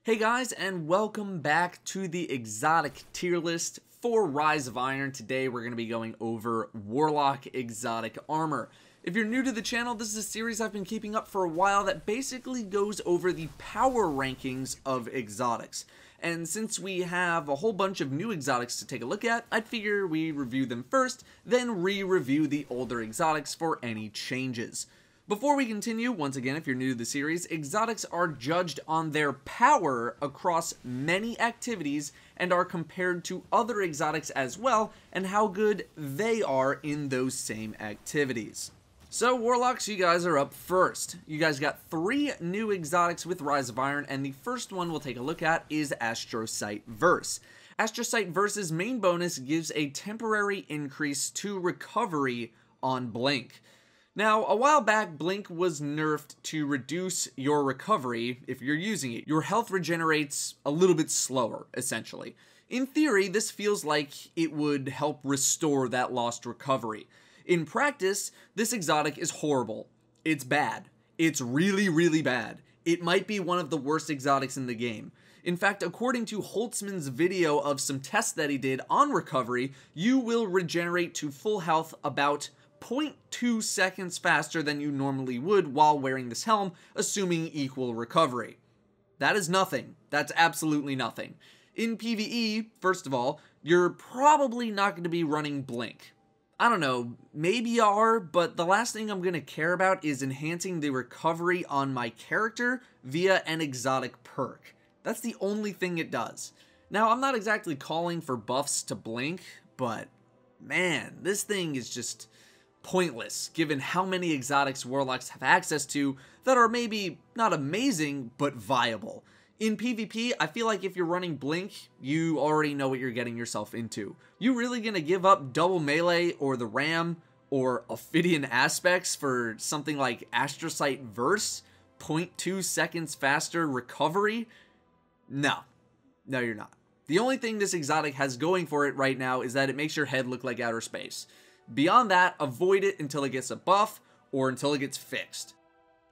Hey guys, and welcome back to the exotic tier list for Rise of Iron. Today we're going to be going over Warlock exotic armor. If you're new to the channel, this is a series I've been keeping up for a while that basically goes over the power rankings of exotics. And since we have a whole bunch of new exotics to take a look at, I'd figure we review them first, then re-review the older exotics for any changes. Before we continue, once again, if you're new to the series, exotics are judged on their power across many activities and are compared to other exotics as well and how good they are in those same activities. So Warlocks, you guys are up first. You guys got 3 new exotics with Rise of Iron, and the first one we'll take a look at is Astrocyte Verse. Astrocyte Verse's main bonus gives a temporary increase to recovery on Blink. Now, a while back, Blink was nerfed to reduce your recovery if you're using it. Your health regenerates a little bit slower, essentially. In theory, this feels like it would help restore that lost recovery. In practice, this exotic is horrible. It's bad. It's really, really bad. It might be one of the worst exotics in the game. In fact, according to Holtzman's video of some tests that he did on recovery, you will regenerate to full health about 0.2 seconds faster than you normally would while wearing this helm, assuming equal recovery. That is nothing. That's absolutely nothing. In PvE, first of all, you're probably not going to be running Blink. I don't know, maybe you are, but the last thing I'm going to care about is enhancing the recovery on my character via an exotic perk. That's the only thing it does. Now, I'm not exactly calling for buffs to Blink, but man, this thing is just pointless, given how many exotics Warlocks have access to that are maybe not amazing, but viable. In PvP, I feel like if you're running Blink, you already know what you're getting yourself into. You really gonna give up double melee or the ram or Ophidian Aspects for something like Astrocyte Verse? 0.2 seconds faster recovery? No, you're not. The only thing this exotic has going for it right now is that it makes your head look like outer space. Beyond that, avoid it until it gets a buff or until it gets fixed.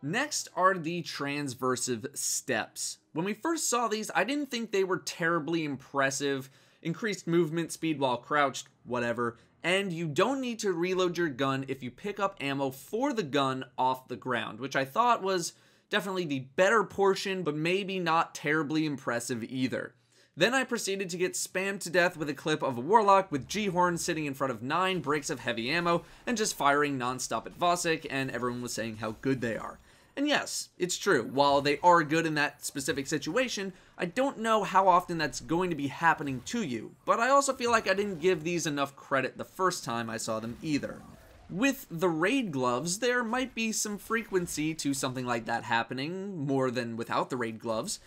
Next are the Transversive Steps. When we first saw these, I didn't think they were terribly impressive. Increased movement speed while crouched, whatever. And you don't need to reload your gun if you pick up ammo for the gun off the ground, which I thought was definitely the better portion, but maybe not terribly impressive either. Then I proceeded to get spammed to death with a clip of a Warlock with G-Horn sitting in front of 9 breaks of heavy ammo and just firing non-stop at Praxic, and everyone was saying how good they are. And yes, it's true, while they are good in that specific situation, I don't know how often that's going to be happening to you, but I also feel like I didn't give these enough credit the first time I saw them either. With the Raid Gloves, there might be some frequency to something like that happening, more than without the Raid Gloves.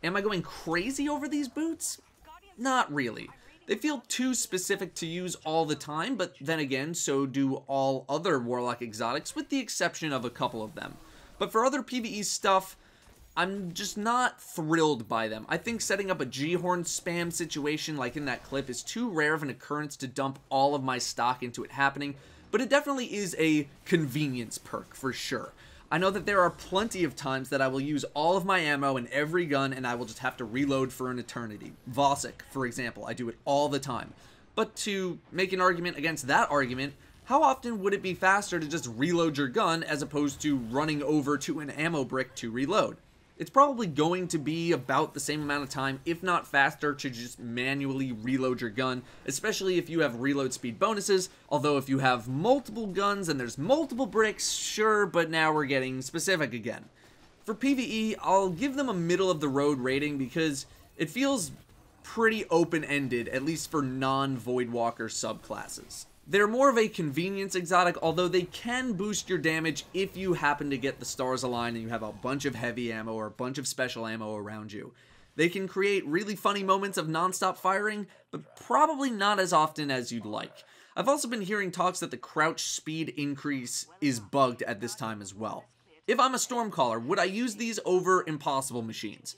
Am I going crazy over these boots? Not really. They feel too specific to use all the time, but then again, so do all other Warlock exotics, with the exception of a couple of them. But for other PvE stuff, I'm just not thrilled by them. I think setting up a G-Horn spam situation like in that clip is too rare of an occurrence to dump all of my stock into it happening, but it definitely is a convenience perk for sure. I know that there are plenty of times that I will use all of my ammo in every gun and I will just have to reload for an eternity. Praxic, for example, I do it all the time. But to make an argument against that argument, how often would it be faster to just reload your gun as opposed to running over to an ammo brick to reload? It's probably going to be about the same amount of time, if not faster, to just manually reload your gun, especially if you have reload speed bonuses, although if you have multiple guns and there's multiple bricks, sure, but now we're getting specific again. For PvE, I'll give them a middle-of-the-road rating because it feels pretty open-ended, at least for non-Voidwalker subclasses. They're more of a convenience exotic, although they can boost your damage if you happen to get the stars aligned and you have a bunch of heavy ammo or a bunch of special ammo around you. They can create really funny moments of non-stop firing, but probably not as often as you'd like. I've also been hearing talks that the crouch speed increase is bugged at this time as well. If I'm a Stormcaller, would I use these over Impossible Machines?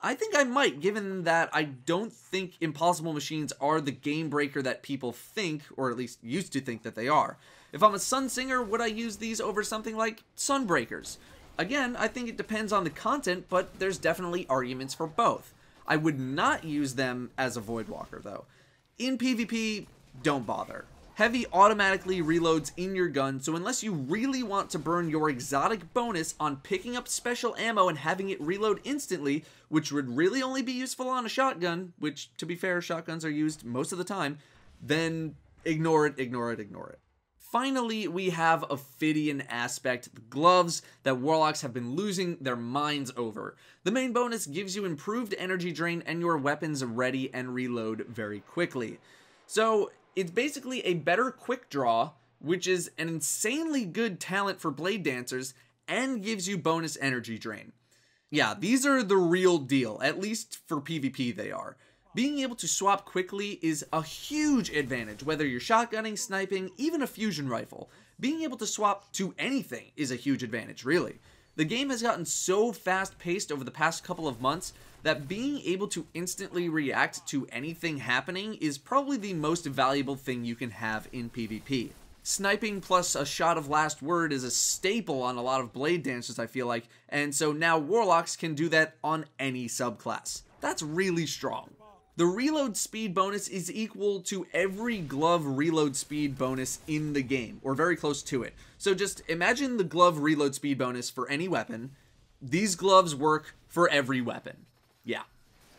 I think I might, given that I don't think Impossible Machines are the game breaker that people think, or at least used to think that they are. If I'm a Sunsinger, would I use these over something like Sunbreakers? Again, I think it depends on the content, but there's definitely arguments for both. I would not use them as a Voidwalker though. In PvP, don't bother. Heavy automatically reloads in your gun, so unless you really want to burn your exotic bonus on picking up special ammo and having it reload instantly, which would really only be useful on a shotgun, which, to be fair, shotguns are used most of the time, then ignore it, ignore it, ignore it. Finally, we have Ophidian Aspect, the gloves that Warlocks have been losing their minds over. The main bonus gives you improved energy drain and your weapons ready and reload very quickly. So, it's basically a better quick draw, which is an insanely good talent for blade dancers, and gives you bonus energy drain. Yeah, these are the real deal, at least for PvP they are. Being able to swap quickly is a huge advantage, whether you're shotgunning, sniping, even a fusion rifle. Being able to swap to anything is a huge advantage, really. The game has gotten so fast-paced over the past couple of months that being able to instantly react to anything happening is probably the most valuable thing you can have in PvP. Sniping plus a shot of last word is a staple on a lot of blade dancers, I feel like, and so now Warlocks can do that on any subclass. That's really strong. The reload speed bonus is equal to every glove reload speed bonus in the game, or very close to it. So just imagine the glove reload speed bonus for any weapon. These gloves work for every weapon. Yeah.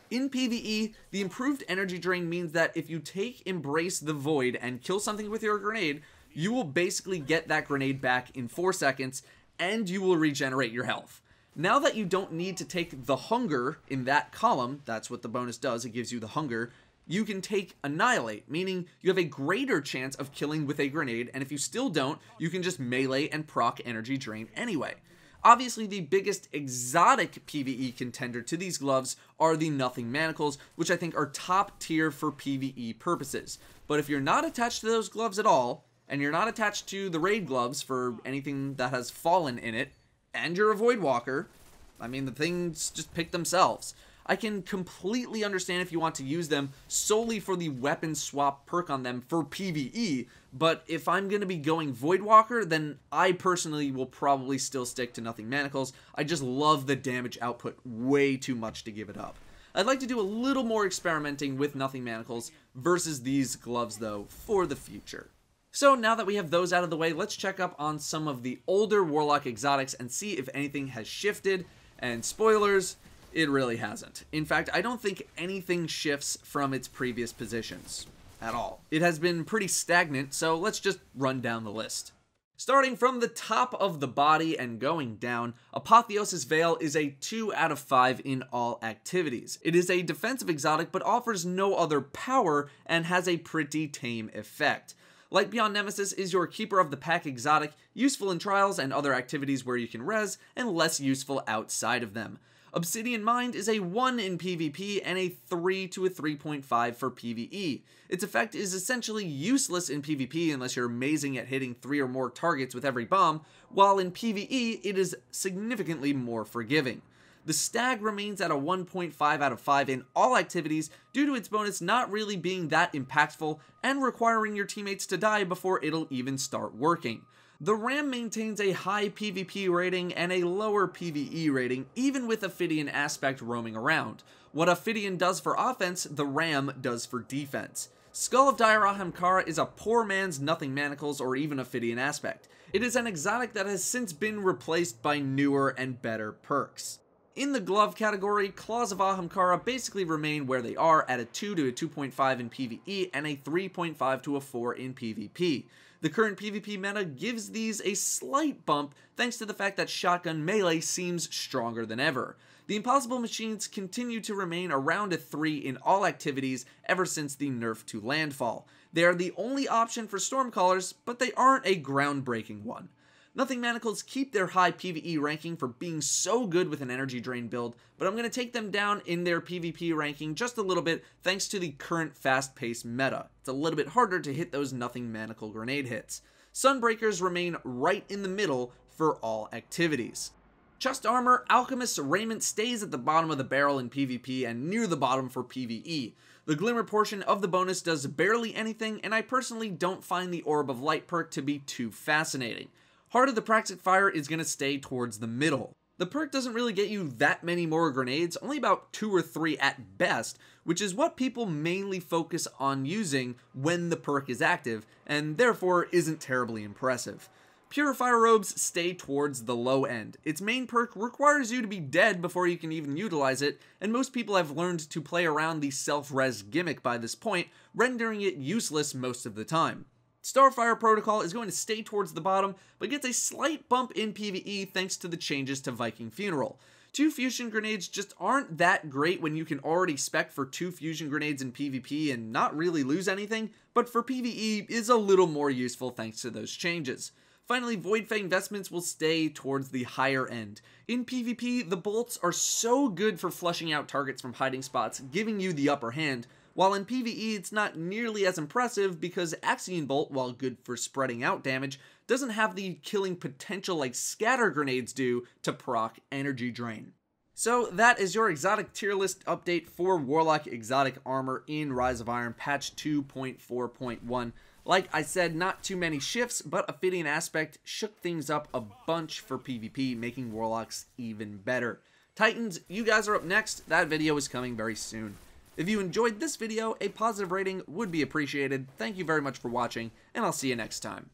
In PvE, the improved energy drain means that if you take Embrace the Void and kill something with your grenade, you will basically get that grenade back in 4 seconds, and you will regenerate your health. Now that you don't need to take the Hunger in that column, that's what the bonus does, it gives you the Hunger, you can take Annihilate, meaning you have a greater chance of killing with a grenade, and if you still don't, you can just melee and proc energy drain anyway. Obviously, the biggest exotic PvE contender to these gloves are the Nothing Manacles, which I think are top tier for PvE purposes. But if you're not attached to those gloves at all, and you're not attached to the raid gloves for anything that has fallen in it, and you're a Voidwalker, I mean, the things just pick themselves. I can completely understand if you want to use them solely for the weapon swap perk on them for PvE, but if I'm going to be going Voidwalker, then I personally will probably still stick to Nothing Manacles. I just love the damage output way too much to give it up. I'd like to do a little more experimenting with Nothing Manacles versus these gloves, though, for the future. So now that we have those out of the way, let's check up on some of the older Warlock exotics and see if anything has shifted, and spoilers, it really hasn't. In fact, I don't think anything shifts from its previous positions at all. It has been pretty stagnant, so let's just run down the list. Starting from the top of the body and going down, Apotheosis Veil is a 2 out of 5 in all activities. It is a defensive exotic but offers no other power and has a pretty tame effect. Light Beyond Nemesis is your Keeper of the Pack exotic, useful in trials and other activities where you can res, and less useful outside of them. Obsidian Mind is a 1 in PvP and a 3 to a 3.5 for PvE. Its effect is essentially useless in PvP unless you're amazing at hitting 3 or more targets with every bomb, while in PvE it is significantly more forgiving. The Stag remains at a 1.5 out of 5 in all activities due to its bonus not really being that impactful and requiring your teammates to die before it'll even start working. The Ram maintains a high PvP rating and a lower PvE rating, even with Ophidian Aspect roaming around. What Ophidian does for offense, the Ram does for defense. Skull of Dire Ahamkara is a poor man's Nothing Manacles or even Ophidian Aspect. It is an exotic that has since been replaced by newer and better perks. In the glove category, Claws of Ahamkara basically remain where they are at a 2 to a 2.5 in PvE and a 3.5 to a 4 in PvP. The current PvP meta gives these a slight bump thanks to the fact that shotgun melee seems stronger than ever. The Impossible Machines continue to remain around a 3 in all activities ever since the nerf to Landfall. They are the only option for Stormcallers, but they aren't a groundbreaking one. Nothing Manacles keep their high PvE ranking for being so good with an energy drain build, but I'm going to take them down in their PvP ranking just a little bit thanks to the current fast-paced meta. It's a little bit harder to hit those Nothing Manacle grenade hits. Sunbreakers remain right in the middle for all activities. Chest Armor, Alchemist's Raiment stays at the bottom of the barrel in PvP and near the bottom for PvE. The Glimmer portion of the bonus does barely anything, and I personally don't find the Orb of Light perk to be too fascinating. Heart of the Praxic Fire is going to stay towards the middle. The perk doesn't really get you that many more grenades, only about 2 or 3 at best, which is what people mainly focus on using when the perk is active, and therefore isn't terribly impressive. Purifier Robes stay towards the low end. Its main perk requires you to be dead before you can even utilize it, and most people have learned to play around the self-res gimmick by this point, rendering it useless most of the time. Starfire Protocol is going to stay towards the bottom, but gets a slight bump in PvE thanks to the changes to Viking Funeral. 2 fusion grenades just aren't that great when you can already spec for 2 fusion grenades in PvP and not really lose anything, but for PvE is a little more useful thanks to those changes. Finally, Voidfang Vestments will stay towards the higher end. In PvP, the bolts are so good for flushing out targets from hiding spots, giving you the upper hand, while in PvE it's not nearly as impressive because Axion Bolt, while good for spreading out damage, doesn't have the killing potential like scatter grenades do to proc energy drain. So that is your exotic tier list update for Warlock exotic armor in Rise of Iron patch 2.4.1. Like I said, not too many shifts, but Ophidian Aspect shook things up a bunch for PvP, making Warlocks even better. Titans, you guys are up next. That video is coming very soon. If you enjoyed this video, a positive rating would be appreciated. Thank you very much for watching, and I'll see you next time.